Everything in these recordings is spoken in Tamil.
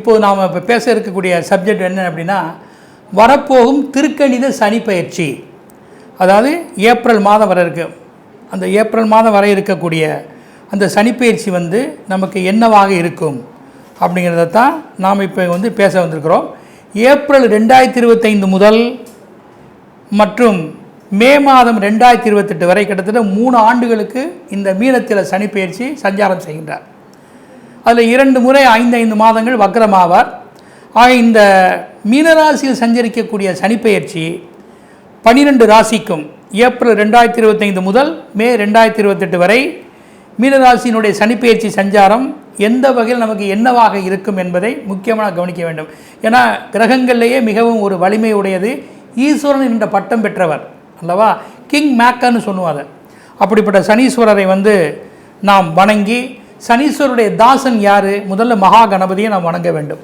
இப்போது நாம் இப்போ பேச இருக்கக்கூடிய சப்ஜெக்ட் என்ன அப்படின்னா, வரப்போகும் திருக்கணித சனி பயிற்சி. அதாவது ஏப்ரல் மாதம் வர இருக்கு. அந்த ஏப்ரல் மாதம் வர இருக்கக்கூடிய அந்த சனிப்பயிற்சி வந்து நமக்கு என்னவாக இருக்கும் அப்படிங்கிறத தான் நாம் இப்போ வந்து பேச வந்திருக்கிறோம். ஏப்ரல் 2025 முதல் மற்றும் மே மாதம் 2028 வரை கிட்டத்தட்ட 3 ஆண்டுகளுக்கு இந்த மீனத்தில் சனிப்பயிற்சி சஞ்சாரம் செய்கின்றார். அதில் 2 முறை 5 மாதங்கள் வக்ரமாவார். ஆக இந்த மீனராசியில் சஞ்சரிக்கக்கூடிய சனிப்பெயர்ச்சி 12 ராசிக்கும் ஏப்ரல் 2025 முதல் மே 2028 வரை மீனராசியினுடைய சனிப்பெயர்ச்சி சஞ்சாரம் எந்த வகையில் நமக்கு என்னவாக இருக்கும் என்பதை முக்கியமாக கவனிக்க வேண்டும். ஏன்னா கிரகங்கள்லேயே மிகவும் ஒரு வலிமை உடையது ஈஸ்வரன் என்ற பட்டம் பெற்றவர் அல்லவா, கிங் மேக்கர்னு சொல்லுவாங்க. அப்படிப்பட்ட சனீஸ்வரரை வந்து நாம் வணங்கி, சனீஸ்வருடைய தாசன் யார்? முதல்ல மகா கணபதியை நாம் வணங்க வேண்டும்.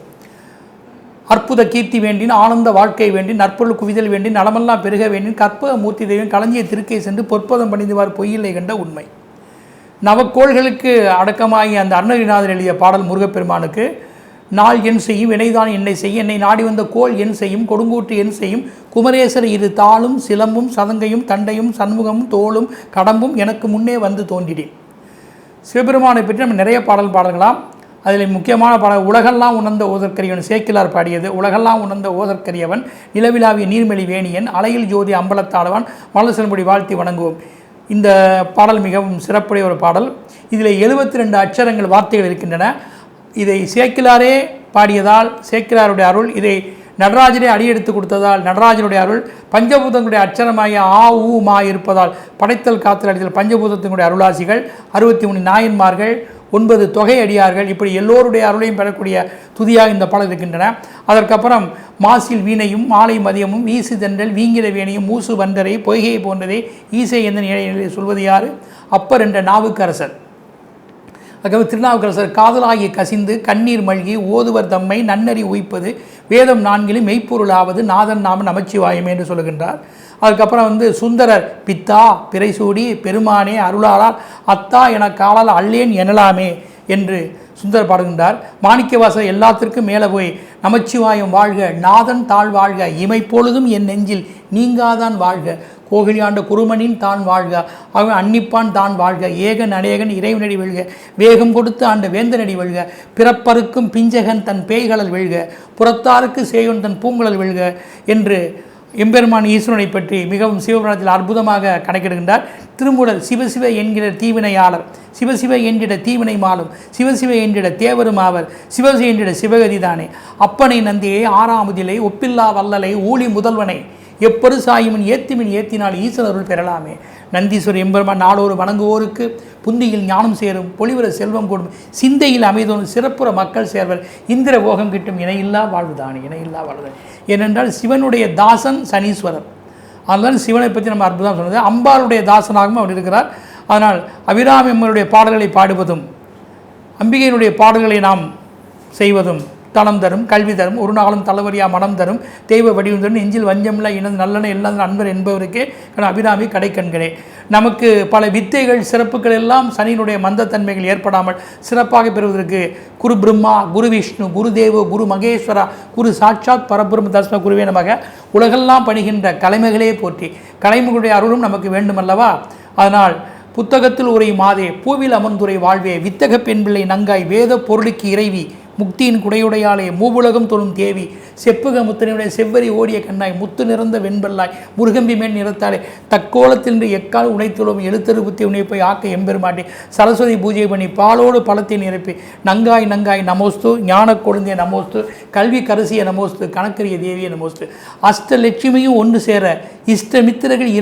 அற்புத கீர்த்தி வேண்டின், ஆனந்த வாழ்க்கை வேண்டின், நற்பொருள் குவிதல் வேண்டின், நலமெல்லாம் பெருக வேண்டின், கற்பக மூர்த்தி தெய்வம் களஞ்சிய திருக்கை சென்று பொற்பதம் பணிந்துவார் பொய்யில்லை கண்ட உண்மை. நவக்கோள்களுக்கு அடக்கமாகி அந்த அருணகிரிநாதர் எழுதிய பாடல் முருகப்பெருமானுக்கு, நாள் என் செய்யும் வினைதான் என்னை செய்யும், என்னை நாடி வந்த கோள் என் செய்யும், கொடுங்கூற்று என் செய்யும், குமரேசர் இரு தாளும் சிலம்பும் சதங்கையும் தண்டையும் சண்முகமும் தோளும் கடம்பும் எனக்கு முன்னே வந்து தோன்றினேன். சிவபெருமானை பற்றி நம்ம நிறைய பாடல்களாம். அதில் முக்கியமான பாடல் உலகெல்லாம் உணர்ந்த ஓதற்கரியவன் சேக்கிலார் பாடியது. உலகெல்லாம் உணர்ந்த ஓதற்கரியவன் நிலவிலாவிய நீர்மெளி வேணியன் அலையில் ஜோதி அம்பலத்தாளவன் மலசல்முடி வாழ்த்தி வணங்குவோம். இந்த பாடல் மிகவும் சிறப்புடைய ஒரு பாடல். இதில் 72 அட்சரங்கள் வார்த்தைகள் இருக்கின்றன. இதை சேக்கிலாரே பாடியதால் சேக்கிலாருடைய அருள், இதை நடராஜரே அடியெடுத்து கொடுத்ததால் நடராஜனுடைய அருள், பஞ்சபூதங்களுடைய அச்சரமாகிய ஆ ஊ மா இருப்பதால் படைத்தல் காத்தல் அடித்தல் பஞ்சபூதத்தினுடைய அருளாசிகள், 63 நாயன்மார்கள், 9 தொகை அடியார்கள், இப்படி எல்லோருடைய அருளையும் பெறக்கூடிய துதியாக இந்த பாடல் இருக்கின்றன. அதற்கப்புறம் மாசில் வீணையும் மாலை மதியமும் வீசு தென்றல் வீங்கிற வேணியும் மூசு வந்தரை பொய்கை போன்றதை ஈசை எந்த நிலையை சொல்வது யார்? அப்பர் என்ற நாவுக்கரசர். அதுக்கப்புறம் திருநாவுக்கரசர் காதலாகி கசிந்து கண்ணீர் மல்கி ஓதுவர் தம்மை நன்னறி உய்ப்பது வேதம் 4 மெய்ப்பொருளாவது நாதன் நாம நமச்சிவாயமே என்று சொல்லுகின்றார். அதுக்கப்புறம் வந்து சுந்தரர் பித்தா பிறைசூடி பெருமானே அருளாளால் அத்தா என காலால் அல்லேன் எனலாமே என்று சுந்தர் பாடுகின்றார். மாணிக்கவாசர் எல்லாத்திற்கும் மேலே போய் நமச்சிவாயம் வாழ்க நாதன் தாழ் வாழ்க இமைப்பொழுதும் என் நெஞ்சில் நீங்காதான் வாழ்க கோகிலியாண்ட குருமனின் தான் வாழ்க அவன் அன்னிப்பான் தான் வாழ்க ஏகன் அநேகன் இறைவனடி வெல்க வேகம் கொடுத்து ஆண்ட வேந்தனடி வெல்க பிறப்பருக்கும் பிஞ்சகன் தன் பேய்களல் வெல்க புறத்தாருக்கு சேயோன் தன் பூங்குழல் வெல்க என்று எம்பெருமான் ஈஸ்வரனை பற்றி மிகவும் சிவபுராணத்தில் அற்புதமாக கணக்கிடுகின்றார். திருமூலர் சிவசிவ என்கிற தீவினையாளர், சிவசிவ என்கிற தீவினை மாலும், சிவசிவ என்கிற தேவரும் ஆவர், சிவசி என்கிற சிவகதிதானே அப்பனை நந்தியை ஆறாமுதிலை ஒப்பில்லா வல்லலை ஊழி முதல்வனை எப்பொரு சாயுமின் ஏத்திமின் ஏத்தினால் ஈஸ்வரருள் பெறலாமே. நந்தீஸ்வரர் எம்பெருமான் நாளோரு வணங்குவோருக்கு புந்தியில் ஞானம் சேரும் பொலிவர செல்வம் கூடும் சிந்தையில் அமைதோனும் சிறப்புற மக்கள் சேர்வர் இந்திர போகம் கிட்டும் இணையில்லா வாழ்வுதானே இணையில்லா வாழ்வுதான். ஏனென்றால் சிவனுடைய தாசன் சனீஸ்வரர். அதனால் சிவனை பற்றி நம்ம அற்புதம் சொன்னது. அம்பாளுடைய தாசனாகவும் அவர் இருக்கிறார். அதனால் அபிராமி அம்மனுடைய பாடல்களை பாடுவதும் அம்பிகையினுடைய பாடல்களை நாம் செய்வதும் தனம் தரும் கல்வி தரும் ஒரு நாளும் தலைவரியா மனம் தரும் தெய்வ வடிவம் தரும் நெஞ்சில் வஞ்சமில்லை இனது நல்லன எல்லாம் அன்பர் என்பவருக்கே அபிராமி கடைக்கண்களே. நமக்கு பல வித்தைகள் சிறப்புகள் எல்லாம் சனியினுடைய மந்தத்தன்மைகள் ஏற்படாமல் சிறப்பாக பெறுவதற்கு குரு பிரம்மா குரு விஷ்ணு குரு தேவோ குரு மகேஸ்வரா குரு சாட்சாத் பரபிரம்ம தர்ம குருவே நமக உலகெல்லாம் பணிகின்ற கலைமைகளே போற்றி கலைமைகளுடைய அருளும் நமக்கு வேண்டுமல்லவா. அதனால் புத்தகத்தில் உரை மாதே பூவில் அமர்ந்துரை வாழ்வே வித்தக பெண் பிள்ளை நங்காய் வேத பொருளுக்கு இறைவி முக்தியின் குடையுடையாலே மூவுலகம் தொழும் தேவி செப்புக முத்தனுடைய செவ்வரி ஓடிய கண்ணாய் முத்து நிறந்த வெண்பல்லாய் முருகம்பி மேல் நிறத்தாலே தக்கோலத்தின்று எக்கால் உனைத்துழும் எழுத்தரு புத்தி உனைப்பை ஆக்க எம்பெருமாட்டி சரஸ்வதி பூஜை பண்ணி பாலோடு பழத்தை நிரப்பி நங்காய் நங்காய் நமோஸ்து ஞான கொழுந்திய நமோஸ்து கல்வி கரசிய நமோஸ்து கணக்கரிய தேவிய நமோஸ்து அஷ்டலட்சுமியும் ஒன்று சேர இஷ்டமித்திரர்கள்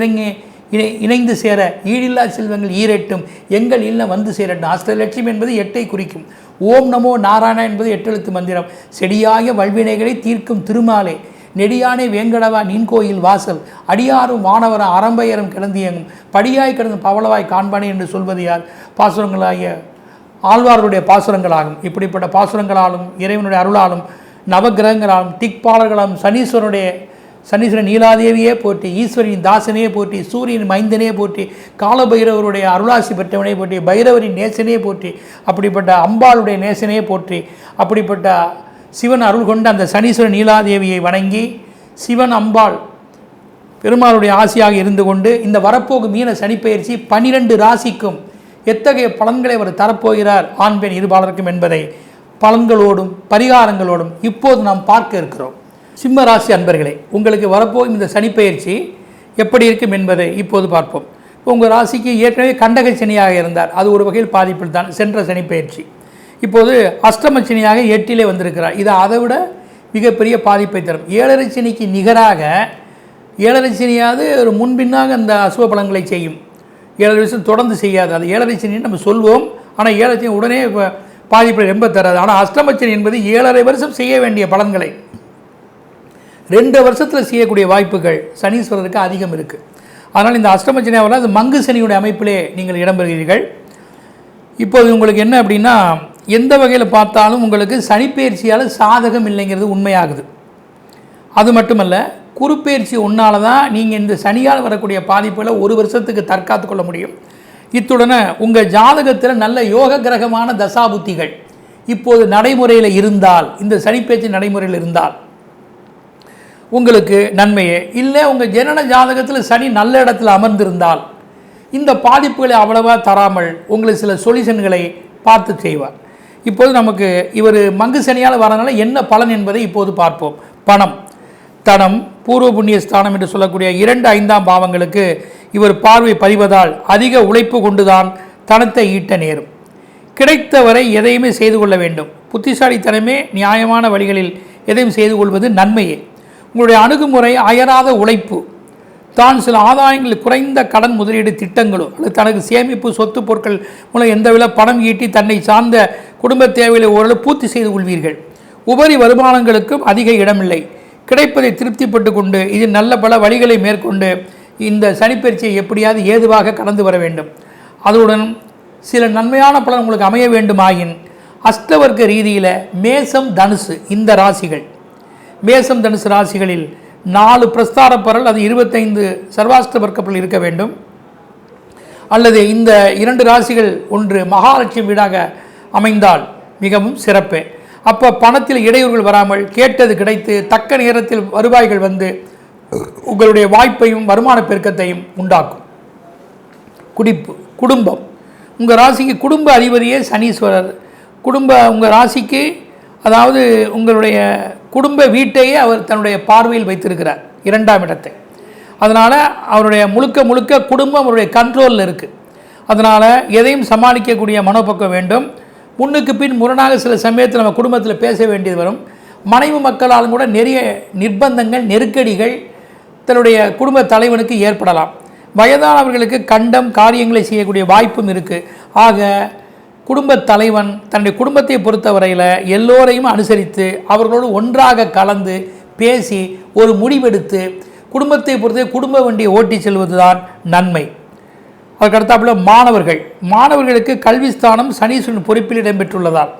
இணைந்து சேர ஈடில்லா செல்வங்கள் ஈரெட்டும் எங்கள் இல்லம் வந்து சேரட்டும். அஷ்டலட்சுமி என்பது 8ஐ குறிக்கும். ஓம் நமோ நாராயணா என்பது 8 எழுத்து மந்திரம். செடியாக வல்வினைகளை தீர்க்கும் திருமாலே நெடியானே வேங்கடவா நின் கோயில் வாசல் அடியாரும் வானவரம் அரம்பையரும் கிடந்தியங்கும் படியாய் கிடந்து பவளவாய் காண்பானே என்று சொல்வது யார்? பாசுரங்களாகிய ஆழ்வார்களுடைய பாசுரங்களாகும். இப்படிப்பட்ட பாசுரங்களாலும் இறைவனுடைய அருளாலும் நவகிரகங்களாலும் திக்பாலர்களாலும் சனீஸ்வரன் நீலாதேவியே போற்றி ஈஸ்வரின் தாசனையே போற்றி சூரியன் மைந்தனே போற்றி காலபைரவருடைய அருளாசி பெற்றவனே போற்றி பைரவரின் நேசனையே போற்றி அப்படிப்பட்ட அம்பாளுடைய நேசனையே போற்றி அப்படிப்பட்ட சிவன் அருள் கொண்ட அந்த சனீஸ்வரன் நீலாதேவியை வணங்கி சிவன் அம்பாள் பெருமாளுடைய ஆசியாக இருந்து கொண்டு இந்த வரப்போகும் மீன சனிப்பெயர்ச்சி 12 ராசிக்கும் எத்தகைய பலன்களை அவர் தரப்போகிறார் ஆண் பெண் இருபாலருக்கும் என்பதை பலன்களோடும் பரிகாரங்களோடும் இப்போது நாம் பார்க்க இருக்கிறோம். சிம்ம ராசி அன்பர்களே, உங்களுக்கு வரப்போகும் இந்த சனிப்பெயர்ச்சி எப்படி இருக்கும் என்பதை இப்போது பார்ப்போம். உங்கள் ராசிக்கு ஏற்கனவே கண்டக சனியாக இருந்தார், அது ஒரு வகையில் பாதிப்பில் தான் சென்ற சனிப்பெயர்ச்சி. இப்போது அஷ்டம சனியாக 8 வந்திருக்கிறார், இது அதை விட மிகப்பெரிய பாதிப்பை தரும். 7.5 சனிக்கு நிகராக 7.5 சனியாவது ஒரு முன்பின்னாக அந்த அசுவ பலன்களை செய்யும். 7 வருஷம் தொடர்ந்து செய்யாது, அது 7.5 சனின்னு நம்ம சொல்வோம். ஆனால் 7.5 சனி உடனே பாதிப்பை ரொம்ப தராது. ஆனால் அஷ்டமச்சனி என்பது 7.5 வருஷம் செய்ய வேண்டிய பலன்களை 2 வருஷத்தில் செய்யக்கூடிய வாய்ப்புகள் சனீஸ்வரருக்கு அதிகம் இருக்குது. அதனால் இந்த அஷ்டமச்சனியாக அது மங்கு சனியுடைய அமைப்பிலே நீங்கள் இடம்பெறுகிறீர்கள். இப்போது உங்களுக்கு என்ன அப்படின்னா, எந்த வகையில் பார்த்தாலும் உங்களுக்கு சனிப்பெயர்ச்சியால் சாதகம் இல்லைங்கிறது உண்மையாகுது. அது மட்டுமல்ல, குருப்பெயர்ச்சி ஒன்றால் தான் நீங்கள் இந்த சனியால் வரக்கூடிய பாதிப்புகளை 1 வருஷத்துக்கு தற்காத்து கொள்ள முடியும். இத்துடன் உங்கள் ஜாதகத்தில் நல்ல யோக கிரகமான தசாபுத்திகள் இப்போது நடைமுறையில் இருந்தால், இந்த சனிப்பெயர்ச்சி நடைமுறையில் இருந்தால் உங்களுக்கு நன்மையே. இல்லை உங்கள் ஜனன ஜாதகத்தில் சனி நல்ல இடத்துல அமர்ந்திருந்தால் இந்த பாதிப்புகளை அவ்வளவா தராமல் உங்களுக்கு சில சொல்யூஷன்களை பார்த்து செய்வார். இப்போது நமக்கு இவர் மங்கு சனியால் வரனால என்ன பலன் என்பதை இப்போது பார்ப்போம். பணம், தனம், பூர்வ புண்ணிய ஸ்தானம் என்று சொல்லக்கூடிய 2, 5ஆம் பாவங்களுக்கு இவர் பார்வை பதிவதால் அதிக உழைப்பு கொண்டுதான் தனத்தை ஈட்ட நேரும். கிடைத்தவரை எதையுமே செய்து கொள்ள வேண்டும். புத்திசாலித்தனமே நியாயமான வழிகளில் எதையும் செய்து கொள்வது நன்மையே. உங்களுடைய அணுகுமுறை அயராத உழைப்பு, தான் சில ஆதாயங்கள் குறைந்த கடன் முதலீடு திட்டங்களோ அல்லது தனக்கு சேமிப்பு சொத்து பொருட்கள் மூலம் எந்தவித பணம் ஈட்டி தன்னை சார்ந்த குடும்ப தேவைகளை ஓரளவு பூர்த்தி செய்து கொள்வீர்கள். உபரி வருமானங்களுக்கும் அதிக இடமில்லை. கிடைப்பதை திருப்திப்பட்டு கொண்டு இதில் நல்ல பல வழிகளை மேற்கொண்டு இந்த சனிப்பெயர்ச்சியை எப்படியாவது ஏதுவாக கடந்து வர வேண்டும். அதுடன் சில நன்மையான பலன் உங்களுக்கு அமைய வேண்டுமாயின் அஷ்டவர்க்க ரீதியில் மேசம், தனுசு இந்த ராசிகள், மேசம் தனுசு ராசிகளில் 4 பிரஸ்தார பரல், அது 25 சர்வாஷ்ட வர்க்கப்பல் இருக்க வேண்டும். அல்லது இந்த 2 ராசிகள் ஒன்று மகாலட்சுமி வீடாக அமைந்தால் மிகவும் சிறப்பு. அப்போ பணத்தில் இடையூறுகள் வராமல் கேட்டது கிடைத்து தக்க நேரத்தில் வருவாய்கள் வந்து உங்களுடைய வாய்ப்பையும் வருமான பெருக்கத்தையும் உண்டாக்கும். குடும்பம், உங்கள் ராசிக்கு குடும்ப அதிபதியே சனீஸ்வரர். உங்கள் ராசிக்கு, அதாவது உங்களுடைய குடும்ப வீட்டையே அவர் தன்னுடைய பார்வையில் வைத்திருக்கிறார், 2ஆம் இடத்தை. அதனால் அவருடைய முழுக்க குடும்பம் அவருடைய கண்ட்ரோலில் இருக்குது. அதனால் எதையும் சமாளிக்கக்கூடிய மனோபக்கம் வேண்டும். முன்னுக்கு பின் முரணாக சில சமயத்தில் நம்ம குடும்பத்தில் பேச வேண்டியது வரும். மனைவி மக்களாலும் கூட நிறைய நிர்பந்தங்கள், நெருக்கடிகள் தன்னுடைய குடும்ப தலைவனுக்கு ஏற்படலாம். வயதானவர்களுக்கு கண்டம் காரியங்களை செய்யக்கூடிய வாய்ப்பும் இருக்குது. ஆக குடும்ப தலைவன் தன்னுடைய குடும்பத்தை பொறுத்தவரையில் எல்லோரையும் அனுசரித்து அவர்களோடு ஒன்றாக கலந்து பேசி ஒரு முடிவெடுத்து குடும்பத்தை பொறுத்தே குடும்ப வண்டியை ஓட்டி செல்வது தான் நன்மை. அதுக்கடுத்தாப்புல மாணவர்களுக்கு கல்விஸ்தானம் சனீஸ்வரன் பொறுப்பில் இடம்பெற்றுள்ளதால்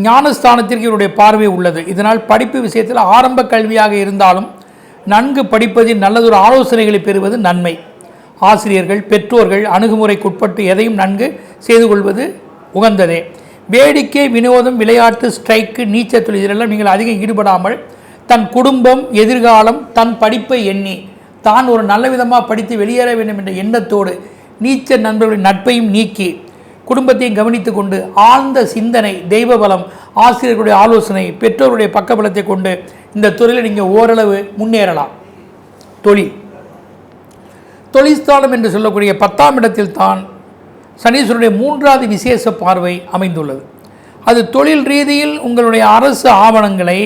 ஞானஸ்தானத்திற்கு இவருடைய பார்வை உள்ளது. இதனால் படிப்பு விஷயத்தில் ஆரம்ப கல்வியாக இருந்தாலும் நன்கு படிப்பதில் நல்லதொரு ஆலோசனைகளை பெறுவது நன்மை. ஆசிரியர்கள், பெற்றோர்கள் அணுகுமுறைக்குட்பட்டு எதையும் நன்கு செய்து கொள்வது உகந்ததே. வேடிக்கை, வினோதம், விளையாட்டு, ஸ்ட்ரைக்கு, நீச்சல் தொழில் இதெல்லாம் நீங்கள் அதிகம் ஈடுபடாமல் தன் குடும்பம், எதிர்காலம், தன் படிப்பை எண்ணி தான் ஒரு நல்ல விதமாக படித்து வெளியேற வேண்டும் என்ற எண்ணத்தோடு நீச்சல் நண்பர்களின் நட்பையும் நீக்கி குடும்பத்தையும் கவனித்து கொண்டு ஆழ்ந்த சிந்தனை, தெய்வ பலம், ஆசிரியர்களுடைய ஆலோசனை, பெற்றோருடைய பக்கபலத்தை கொண்டு இந்த துறையில் நீங்கள் ஓரளவு முன்னேறலாம். தொழில்ஸ்தானம் என்று சொல்லக்கூடிய 10ஆம் இடத்தில் தான் சனீஸ்வரனுடைய 3வது விசேஷ பார்வை அமைந்துள்ளது. அது தொழில் ரீதியில் உங்களுடைய அரசு ஆவணங்களை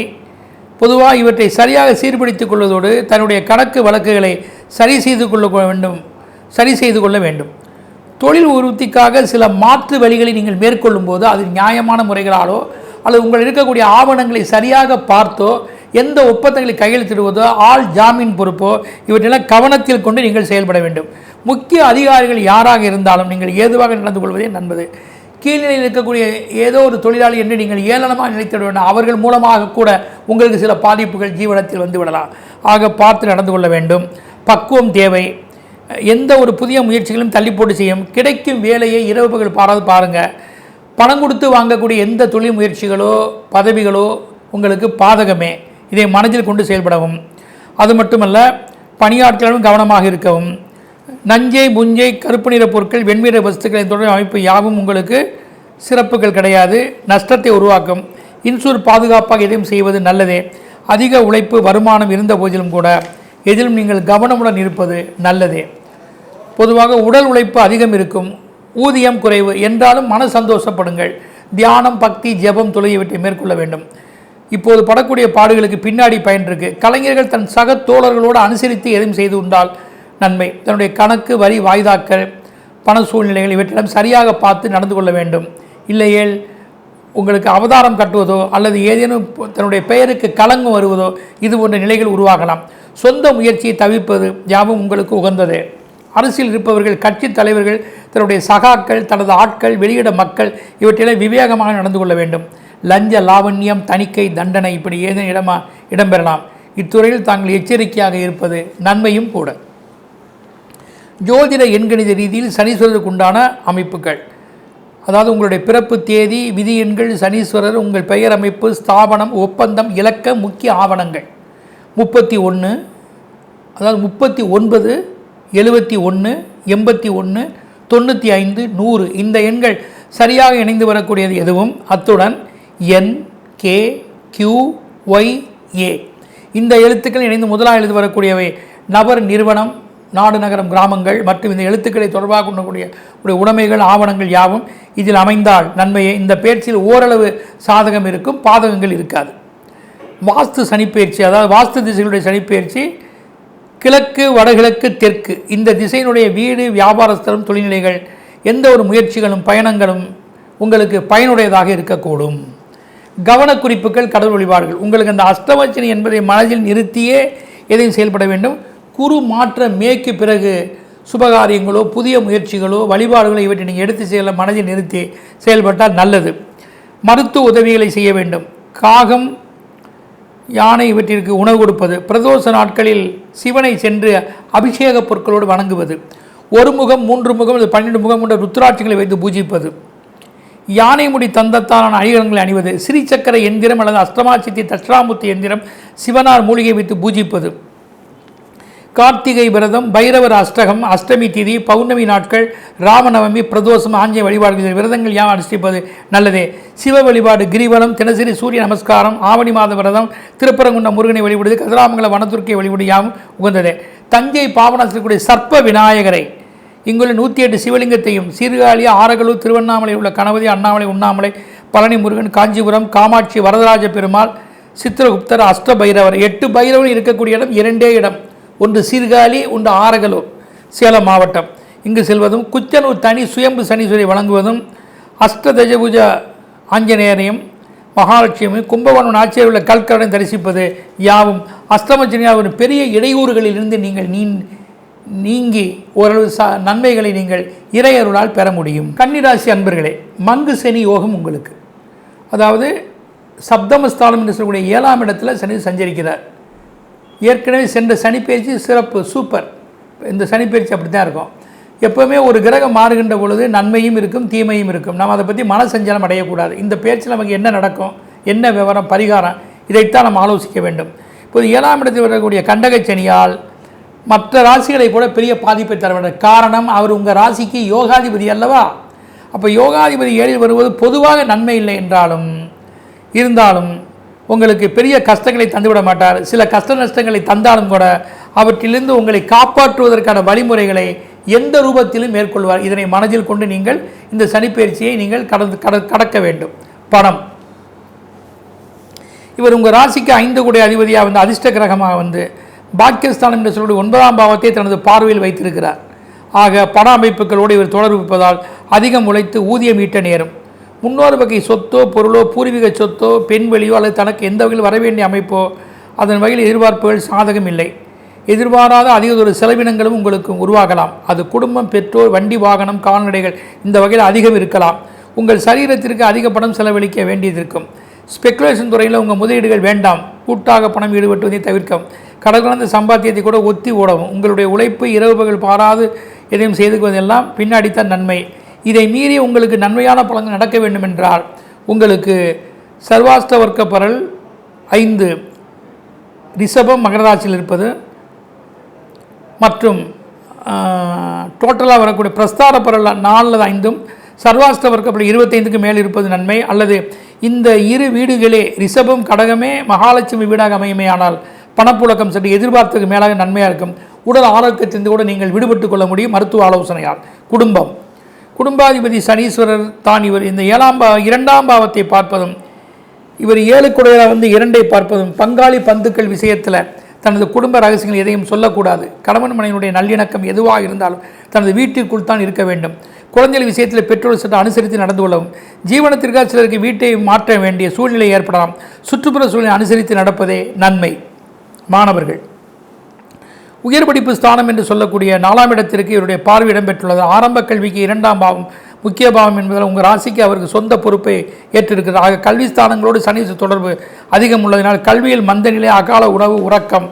பொதுவாக இவற்றை சரியாக சீர்படுத்திக் கொள்வதோடு தன்னுடைய கணக்கு வழக்குகளை சரி செய்து கொள்ள வேண்டும். தொழில் உறுதிக்காக சில மாற்று வழிகளை நீங்கள் மேற்கொள்ளும் போது அது நியாயமான முறைகளாலோ அல்லது உங்கள் இருக்கக்கூடிய ஆவணங்களை சரியாக பார்த்தோ எந்த ஒப்பந்தங்களை கையெழுத்திடுவதோ ஆள் ஜாமீன் பொறுப்போ இவற்றெல்லாம் கவனத்தில் கொண்டு நீங்கள் செயல்பட வேண்டும். முக்கிய அதிகாரிகள் யாராக இருந்தாலும் நீங்கள் ஏதுவாக நடந்து கொள்வதே நன்பது. கீழ்நிலையில் இருக்கக்கூடிய ஏதோ ஒரு தொழிலாளி என்று நீங்கள் ஏளனமாக நினைத்து விட வேண்டும். அவர்கள் மூலமாக கூட உங்களுக்கு சில பாதிப்புகள் ஜீவனத்தில் வந்து விடலாம். ஆக பார்த்து நடந்து கொள்ள வேண்டும். பக்குவம் தேவை. எந்த ஒரு புதிய முயற்சிகளும் தள்ளி போட்டு செய்யும். கிடைக்கும் வேலையை இரவு பகல் பாருங்கள். பணம் கொடுத்து வாங்கக்கூடிய எந்த தொழில் முயற்சிகளோ பதவிகளோ உங்களுக்கு பாதகமே. இதை மனதில் கொண்டு செயல்படவும். அது மட்டுமல்ல, பணியாட்களிடம் கவனமாக இருக்கவும். நஞ்சை புஞ்சை கருப்பு நிற பொருட்கள் வெண்மைற வஸ்துக்களின் தொடர் அமைப்பு யாவும் உங்களுக்கு சிறப்புகள் கிடையாது, நஷ்டத்தை உருவாக்கும். இன்சூர் பாதுகாப்பாக எதையும் செய்வது நல்லதே. அதிக உழைப்பு வருமானம் இருந்த போதிலும் கூட எதிலும் நீங்கள் கவனமுடன் இருப்பது நல்லதே. பொதுவாக உடல் உழைப்பு அதிகம் இருக்கும், ஊதியம் குறைவு என்றாலும் மன சந்தோஷப்படுங்கள். தியானம், பக்தி, ஜெபம், தொழுகை இவற்றை மேற்கொள்ள வேண்டும். இப்போது படக்கூடிய பாடுகளுக்கு பின்னாடி பயன் இருக்கு. கலைஞர்கள் தன் சக தோழர்களோடு அனுசரித்து எதுவும் செய்து உண்டால் நன்மை. தன்னுடைய கணக்கு, வரி, வாய்தாக்கள், பண சூழ்நிலைகள் இவற்றிடம் சரியாக பார்த்து நடந்து கொள்ள வேண்டும். இல்லையேல் உங்களுக்கு அவதாரம் கட்டுவதோ அல்லது ஏதேனும் தன்னுடைய பெயருக்கு களங்கம் வருவதோ இது போன்ற நிலைகள் உருவாகலாம். சொந்த முயற்சியை தவிர்ப்பது யாவும் உங்களுக்கு உகந்தது. அரசியல் இருப்பவர்கள், கட்சி தலைவர்கள், தன்னுடைய சகாக்கள், தனது ஆட்கள், வெளியிட மக்கள் இவற்றிலே விவேகமாக நடந்து கொள்ள வேண்டும். லஞ்ச லாவண்யம், தணிக்கை, தண்டனை இப்படி ஏதேனும் இடம்பெறலாம். இத்துறையில் தாங்கள் எச்சரிக்கையாக இருப்பது நன்மையும் கூட. ஜோதிட எண்கணித ரீதியில் சனீஸ்வரருக்கு உண்டான அமைப்புகள், அதாவது உங்களுடைய பிறப்பு தேதி, விதி எண்கள், சனீஸ்வரர், உங்கள் பெயர் அமைப்பு, ஸ்தாபனம், ஒப்பந்தம், இலக்க, முக்கிய ஆவணங்கள் 31, அதாவது 39, 71, 81, 95, 100 இந்த எண்கள் சரியாக இணைந்து வரக்கூடியது எதுவும். அத்துடன் N, K, Q, Y, A இந்த எழுத்துக்கள் இணைந்து முதலாக எழுதி வரக்கூடியவை நபர், நிறுவனம், நாடு, நகரம், கிராமங்கள் மற்றும் இந்த எழுத்துக்களை தொடர்பாக கொள்ளக்கூடிய உடைமைகள், ஆவணங்கள் யாவும் இதில் அமைந்தால் நன்மையே. இந்த பயிற்சியில் ஓரளவு சாதகம் இருக்கும், பாதகங்கள் இருக்காது. வாஸ்து சனிப்பெயர்ச்சி, அதாவது வாஸ்து திசைகளுடைய சனிப்பெயர்ச்சி கிழக்கு, வடகிழக்கு, தெற்கு இந்த திசையினுடைய வீடு, வியாபாரஸ்தலம், தொழில்நிலைகள் எந்த ஒரு முயற்சிகளும் பயணங்களும் உங்களுக்கு பயனுடையதாக இருக்கக்கூடும். கவனக்குறிப்புகள், கடவுள் வழிபாடுகள். உங்களுக்கு அந்த அஷ்டமச்சனி என்பதை மனதில் நிறுத்தியே எதையும் செயல்பட வேண்டும். குரு மாற்ற மேற்கு பிறகு சுபகாரியங்களோ புதிய முயற்சிகளோ வழிபாடுகளோ இவற்றை நீங்கள் எடுத்து செல்ல மனதில் நிறுத்தி செயல்பட்டால் நல்லது. மருத்துவ உதவிகளை செய்ய வேண்டும். காகம், யானை இவற்றிற்கு உணவு கொடுப்பது. பிரதோஷ நாட்களில் சிவனை சென்று அபிஷேக பொருட்களோடு வணங்குவது. ஒரு முகம், 3 முகம், 12 முகம் கொண்ட ருத்ராட்சிகளை வைத்து பூஜிப்பது. யானை முடி தந்தத்தான அணிகலன்களை அணிவது. ஸ்ரீசக்கர எந்திரம் அல்லது அஷ்டமாசித்தி தட்சிணாமூர்த்தி எந்திரம், சிவனார் மூலிகை வைத்து பூஜிப்பது. கார்த்திகை விரதம், பைரவர் அஷ்டகம், அஷ்டமி திதி, பௌர்ணமி நாட்கள், ராமநவமி, பிரதோஷம், ஆஞ்சநேய வழிபாடுகள் விரதங்கள் யாம் அனுஷ்டிப்பது நல்லதே. சிவ வழிபாடு, கிரிவலம், தினசரி சூரிய நமஸ்காரம், ஆவணி மாத விரதம், திருப்பரங்குன்ற முருகனை வழிபடுவது, கதிராமங்கல வனதுர்க்கை வழிபடு யாவும் உகந்ததே. தஞ்சை பாவனாசிரியக்கூடிய சர்ப்ப விநாயகரை, இங்குள்ள 108 சிவலிங்கத்தையும், சீர்காழி, ஆரகலூர், திருவண்ணாமலை உள்ள கணபதி, அண்ணாமலை, உண்ணாமலை, பழனி முருகன், காஞ்சிபுரம், காமாட்சி, வரதராஜ பெருமாள், சித்திரகுப்தர், அஷ்ட பைரவர் 8 பைரவர் இருக்கக்கூடிய இடம் 2 இடம். ஒன்று சீர்காழி, ஒன்று ஆரகலூர், சேலம் மாவட்டம். இங்கு செல்வதும், குச்சனூர் தனி சுயம்பு சனீஸ்வரை வழங்குவதும், அஷ்டதஜபூஜ ஆஞ்சநேயரையும் மகாலட்சுமியும், கும்பகோணம் ஆட்சியில் உள்ள கல்கடனை தரிசிப்பது யாவும் அஷ்டமச்சனியாவின் பெரிய இடையூறுகளிலிருந்து நீங்கள் நீங்கி ஓரளவு நன்மைகளை நீங்கள் இறையருளால் பெற முடியும். கன்னிராசி அன்பர்களே, மங்கு சனி யோகம் உங்களுக்கு, அதாவது சப்தமஸ்தானம் என்று சொல்லக்கூடிய 7ஆம் இடத்துல சனி சஞ்சரிக்கிறார். ஏற்கனவே சென்ற சனிப்பெயர்ச்சி சிறப்பு, சூப்பர். இந்த சனிப்பெயர்ச்சி அப்படி தான் இருக்கும். எப்போவுமே ஒரு கிரகம் மாறுகின்ற பொழுது நன்மையும் இருக்கும், தீமையும் இருக்கும். நம்ம அதை பற்றி மனசஞ்சலம் அடையக்கூடாது. இந்த பேச்சில் நமக்கு என்ன நடக்கும், என்ன விவரம், பரிகாரம், இதைத்தான் நம்ம ஆலோசிக்க வேண்டும். இப்போது 7ஆம் இடத்தில் வரக்கூடிய கண்டக சனியால் மற்ற ராசிகளை கூட பெரிய பாதிப்பை தர வேண்டும். காரணம், அவர் உங்கள் ராசிக்கு யோகாதிபதி அல்லவா. அப்போ யோகாதிபதி 7இல் வருவது பொதுவாக நன்மை இல்லை என்றாலும் இருந்தாலும் உங்களுக்கு பெரிய கஷ்டங்களை தந்துவிட மாட்டார். சில கஷ்ட நஷ்டங்களை தந்தாலும் கூட அவற்றிலிருந்து உங்களை காப்பாற்றுவதற்கான வழிமுறைகளை எந்த ரூபத்திலும் மேற்கொள்வார். இதனை மனதில் கொண்டு நீங்கள் இந்த சனிப்பெயர்ச்சியை நீங்கள் கடக்க வேண்டும். பணம், இவர் உங்கள் ராசிக்கு 5 கூடிய அதிபதியாக வந்து அதிர்ஷ்ட கிரகமாக வந்து பாக்கியஸ்தானம் என்று சொல்லி 9ஆம் பாவத்தை தனது பார்வையில் வைத்திருக்கிறார். ஆக பண அமைப்புகளோடு இவர் தொடர்பு இருப்பதால் அதிகம் உழைத்து ஊதியம் ஈட்ட நேரும். முன்னோர் வகை சொத்தோ, பொருளோ, பூர்வீக சொத்தோ, பெண்வெளியோ அல்லது தனக்கு எந்த வகையில் வரவேண்டிய அமைப்போ அதன் வகையில் எதிர்பார்ப்புகள் சாதகம் இல்லை. எதிர்பாராத அதிகதொரு செலவினங்களும் உங்களுக்கு உருவாகலாம். அது குடும்பம், பெற்றோர், வண்டி, வாகனம், கால்நடைகள் இந்த வகையில் அதிகம் இருக்கலாம். உங்கள் சரீரத்திற்கு அதிக பணம் செலவழிக்க வேண்டியது இருக்கும். ஸ்பெக்குலேஷன் துறையில் உங்கள் முதலீடுகள் வேண்டாம். கூட்டாக பணம் ஈடுபட்டுவதை தவிர்க்கவும். கடற்கலந்த சம்பாத்தியத்தை கூட ஒத்தி ஓடவும். உங்களுடைய உழைப்பு இரவு பகல் பாராது எதையும் செய்துக்குவதெல்லாம் பின்னாடித்தான் நன்மை. இதை மீறி உங்களுக்கு நன்மையான பலன்கள் நடக்க வேண்டுமென்றால் உங்களுக்கு சர்வாஷ்ட வர்க்க பரல், 5 ரிஷபம் மகர ராசியில் இருப்பது மற்றும் டோட்டலாக வரக்கூடிய பிரஸ்தார பரவல் 4 5 சர்வாஷ்ட வர்க்கப்படி 25க்கு மேல் இருப்பது நன்மை. அல்லது இந்த இரு வீடுகளே ரிஷபம் கடகமே மகாலட்சுமி வீடாக அமையுமே, ஆனால் பணப்புழக்கம் சற்று எதிர்பார்த்ததுக்கு மேலாக நன்மையாக இருக்கும். உடல் ஆரோக்கியத்திலிருந்து கூட நீங்கள் விடுபட்டு கொள்ள முடியும் மருத்துவ ஆலோசனையால். குடும்பாதிபதி சனீஸ்வரர் தான் இவர் இந்த 2ஆம் பாவத்தை பார்ப்பதும் இவர் 7 குடையராக வந்து 2ஐ பார்ப்பதும் பங்காளி பந்துக்கள் விஷயத்தில் தனது குடும்ப ரகசியங்கள் எதையும் சொல்லக்கூடாது. கணவன் மனைவியுடைய நல்லிணக்கம் எதுவாக இருந்தாலும் தனது வீட்டிற்குள் தான் இருக்க வேண்டும். குழந்தைகள் விஷயத்தில் பெற்றோர் சற்று அனுசரித்து நடந்து கொள்ளவும். ஜீவனத்திற்காக சிலருக்கு வீட்டை மாற்ற வேண்டிய சூழ்நிலை ஏற்படலாம். சுற்றுப்புற சூழ்நிலை அனுசரித்து நடப்பதே நன்மை. மாணவர்கள், உயர் படிப்பு ஸ்தானம் என்று சொல்லக்கூடிய 4ஆம் இடத்திற்கு இவருடைய பார்வை இடம்பெற்றுள்ளது. ஆரம்ப கல்விக்கு 2ஆம் பாவம் முக்கிய பாவம் என்பதால் உங்கள் ராசிக்கு அவருக்கு சொந்த பொறுப்பை ஏற்றிருக்கிறது. ஆக கல்வி ஸ்தானங்களோடு சனி தொடர்பு அதிகம் உள்ளதினால் கல்வியில் மந்த நிலை, அகால உணவு உறக்கம்,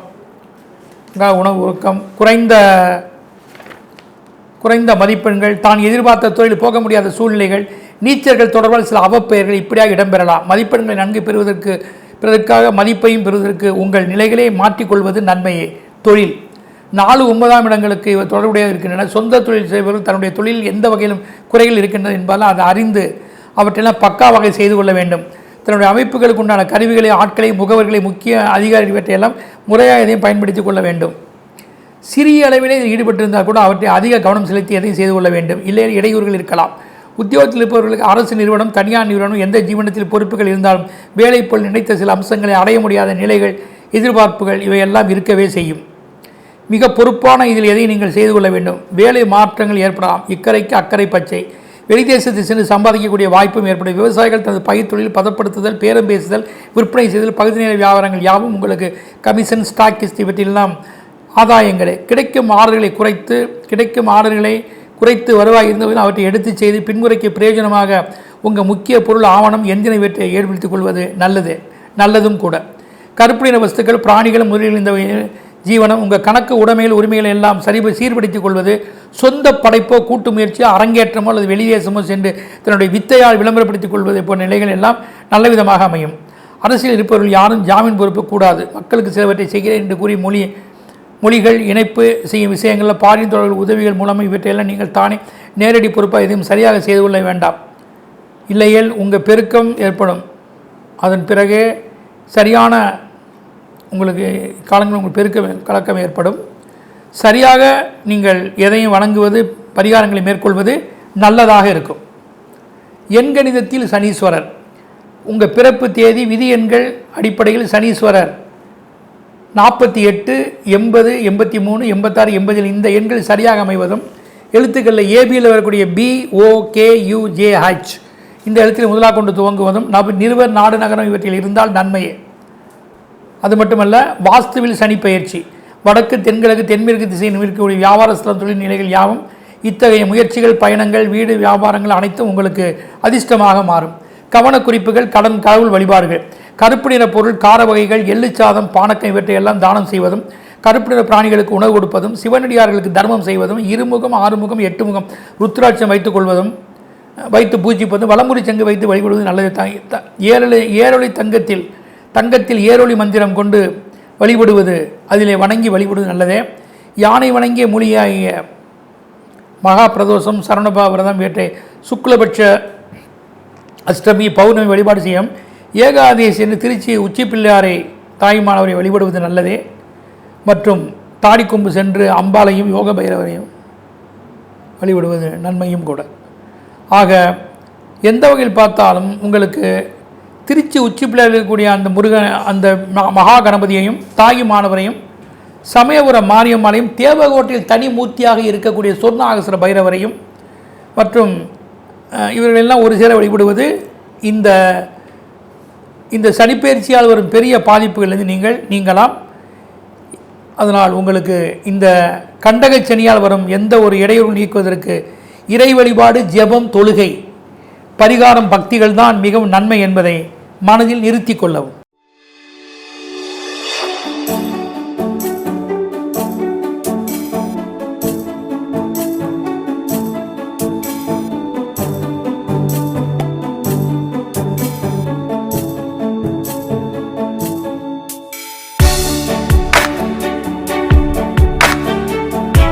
குறைந்த மதிப்பெண்கள், தான் எதிர்பார்த்த தொழில் போக முடியாத சூழ்நிலைகள், நீச்சர்கள் தொடர்பால் சில அவப்பெயர்கள் இப்படியாக இடம்பெறலாம். மதிப்பெண்களை நன்கு பெறுவதற்காக மதிப்பையும் பெறுவதற்கு உங்கள் நிலைகளை மாற்றிக்கொள்வது நன்மையே. தொழில் 4 9ஆம் இடங்களுக்கு இவர் தொடர்புடையாக இருக்கின்றன. சொந்த தொழில் செய்பவர்கள் தன்னுடைய தொழிலில் எந்த வகையிலும் குறைகள் இருக்கின்றது என்பதால் அதை அறிந்து அவற்றெல்லாம் பக்கா வகை செய்து கொள்ள வேண்டும். தன்னுடைய அமைப்புகளுக்கு உண்டான கருவிகளை, ஆட்களை, முகவர்களை, முக்கிய அதிகாரிகள் இவற்றையெல்லாம் முறையாக எதையும் பயன்படுத்தி கொள்ள வேண்டும். சிறிய அளவிலே ஈடுபட்டிருந்தால் கூட அவற்றை அதிக கவனம் செலுத்தி எதையும் செய்து கொள்ள வேண்டும். இல்லையில் இடையூறுகள் இருக்கலாம். உத்தியோகத்தில் இருப்பவர்களுக்கு அரசு நிறுவனம், தனியார் நிறுவனம், எந்த ஜீவனத்தில் பொறுப்புகள் இருந்தாலும் வேலை போல் நினைத்த சில அம்சங்களை அடைய முடியாத நிலைகள், எதிர்பார்ப்புகள் இவையெல்லாம் இருக்கவே செய்யும். மிக பொறுப்பான இதில் எதையும் நீங்கள் செய்து கொள்ள வேண்டும். வேலை மாற்றங்கள் ஏற்படலாம். இக்கரைக்கு அக்கறை பச்சை. வெளிதேசத்தில் சென்று சம்பாதிக்கக்கூடிய வாய்ப்பும் ஏற்படும். விவசாயிகள் தனது பயிர் தொழில் பதப்படுத்துதல், பேரம் பேசுதல், விற்பனை செய்தல், பகுதி நேர வியாபாரங்கள் யாவும் உங்களுக்கு கமிஷன், ஸ்டாக்கிஸ்ட் இவற்றிலெல்லாம் ஆதாயங்களே. கிடைக்கும் ஆர்டர்களை குறைத்து வருவாய் இருந்தவர்கள் அவற்றை எடுத்து செய்து பின்முறைக்கு பிரயோஜனமாக உங்கள் முக்கிய பொருள், ஆவணம், எந்திர இவற்றை ஏற்படுத்திக் கொள்வது நல்லதும் கூட. கருப்பு நிற வஸ்துக்கள், பிராணிகள், முதலில் இந்த ஜீவனம் உங்கள் கணக்கு உடைமைகள், உரிமைகளை எல்லாம் சீர்படுத்திக் கொள்வது. சொந்த படைப்போ, கூட்டு முயற்சியோ, அரங்கேற்றமோ அல்லது வெளிதேசமோ சென்று தன்னுடைய வித்தையால் விளம்பரப்படுத்திக் கொள்வது போன்ற நிலைகள் எல்லாம் நல்ல விதமாக அமையும். அரசியல் இருப்பவர்கள் யாரும் ஜாமீன் பொறுப்பு கூடாது. மக்களுக்கு சிலவற்றை செய்கிறேன் என்று கூறி மொழிகள் இணைப்பு செய்யும் விஷயங்களில் பாரின் தொடர்கள் உதவிகள் மூலமாக இவற்றையெல்லாம் நீங்கள் தானே நேரடி பொறுப்பாக எதையும் சரியாக செய்து கொள்ள வேண்டாம். இல்லையேல் உங்கள் பெருக்கம் ஏற்படும். அதன் பிறகு சரியான உங்களுக்கு காலங்கள் உங்களுக்கு கலக்கம் ஏற்படும். சரியாக நீங்கள் எதையும் வணங்குவது, பரிகாரங்களை மேற்கொள்வது நல்லதாக இருக்கும். எண்கணிதத்தில் சனீஸ்வரர், உங்கள் பிறப்பு தேதி, விதி எண்கள் அடிப்படையில் சனீஸ்வரர் 48, 80, 83, 86, 80 இந்த எண்கள் சரியாக அமைவதும், எழுத்துக்களில் ஏபியில் வரக்கூடிய BOKUJH இந்த எழுத்தில் முதலாக கொண்டு துவங்குவதும், நிறுவர், நாடு, நகரம் இவற்றில் இருந்தால் நன்மையே. அது மட்டுமல்ல, வாஸ்துவில் சனி பயிற்சி, வடக்கு, தென்கிழக்கு, தென்மேற்கு திசையில் இருக்கக்கூடிய வியாபார ஸ்தலம், தொழில் நிலைகள் யாவும் இத்தகைய முயற்சிகள், பயணங்கள், வீடு, வியாபாரங்கள் அனைத்தும் உங்களுக்கு அதிர்ஷ்டமாக மாறும். கவனக்குறிப்புகள், கடவுள் வழிபாடுகள், கருப்பு நிற பொருள், கார வகைகள், எள்ளு சாதம், பானக்கம் இவற்றையெல்லாம் தானம் செய்வதும், கருப்பு நிற பிராணிகளுக்கு உணவு கொடுப்பதும், சிவனடியார்களுக்கு தர்மம் செய்வதும், 2 முகம், 6 முகம், 8 முகம் ருத்ராட்சம் வைத்து பூஜிப்பதும், வலமுறை சங்கு வைத்து வழிபடுவது நல்லது. ஏரொளி தங்கத்தில் ஏரொளி மந்திரம் கொண்டு வழிபடுவது, அதிலே வணங்கி வழிபடுவது நல்லதே. யானை வணங்கிய மொழியாகிய மகா பிரதோஷம், சரணபா விரதம் இவற்றை சுக்லபட்ச அஷ்டமி, பௌர்ணமி வழிபாடு செய்யும். ஏகாதேசி என்று திருச்சி உச்சி பிள்ளையாரை, தாய்மானவரை வழிபடுவது நல்லதே. மற்றும் தாடிக்கொம்பு சென்று அம்பாலையும் யோக பைரவரையும் வழிபடுவது நன்மையும் கூட. ஆக எந்த வகையில் பார்த்தாலும் உங்களுக்கு திருச்சி உச்சி பிள்ளையார் இருக்கக்கூடிய அந்த முருகன், அந்த மகா கணபதியையும், தாயுமானவரையும், சமயபுரம் மாரியம்மாளையும், தேவகோட்டையில் தனி மூர்த்தியாக இருக்கக்கூடிய சொர்ணாகசர பைரவரையும் மற்றும் இவர்களெல்லாம் ஒரு சேர வழிபடுவது இந்த சனிப்பெயர்ச்சியால் வரும் பெரிய பாதிப்புகளிலிருந்து நீங்களாம். அதனால் உங்களுக்கு இந்த கண்டக சனியால் வரும் எந்த ஒரு இடையூறு நீக்குவதற்கு இறை வழிபாடு, ஜெபம், தொழுகை, பரிகாரம், பக்திகள் தான் மிகவும் நன்மை என்பதை மனதில் நிறுத்தி கொள்ளவும்.